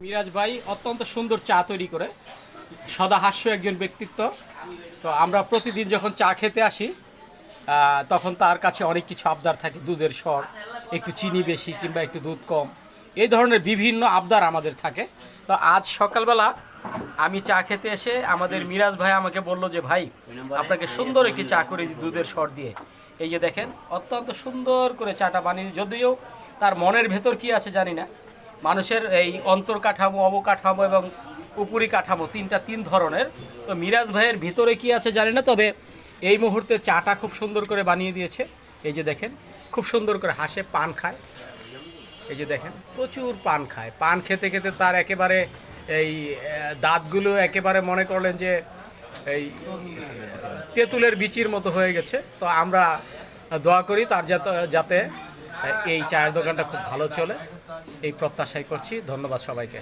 মিরাজ ভাই অত্যন্ত সুন্দর চা তৈরি করে, সদাহাস্য একজন ব্যক্তিত্ব। তো আমরা প্রতিদিন যখন চা খেতে আসি তখন তার কাছে অনেক কিছু আবদার থাকে, দুধের স্বর, একটু চিনি বেশি কিংবা একটু দুধ কম, এই ধরনের বিভিন্ন আবদার আমাদের থাকে। তো আজ সকালবেলা আমি চা খেতে এসে আমাদের মিরাজ ভাই আমাকে বলল যে ভাই, আপনাকে সুন্দর একটি চা করে দিই দুধের স্বর দিয়ে। এই যে দেখেন, অত্যন্ত সুন্দর করে চাটা বানিয়ে, যদিও তার মনের ভেতর কি আছে জানি না। মানুষের এই অন্তর কাঠামো, অবকাঠামো এবং উপরি কাঠামো তিন ধরনের। তো মিরাজ ভাইয়ের ভিতরে কি আছে জানি না, তবে এই মুহূর্তে চাটা খুব সুন্দর করে বানিয়ে দিয়েছে। এই যে দেখেন, খুব সুন্দর করে হাসে, পান খায়। এই যে দেখেন, প্রচুর পান খায়। পান খেতে খেতে তার একেবারে এই দাঁতগুলো একেবারে মনে করলেন যে এই তেঁতুলের বিচির মতো হয়ে গেছে। তো আমরা দোয়া করি তার যাতে এই চায়ের দোকানটা খুব ভালো চলে, এই প্রত্যাশাই করছি। ধন্যবাদ সবাইকে।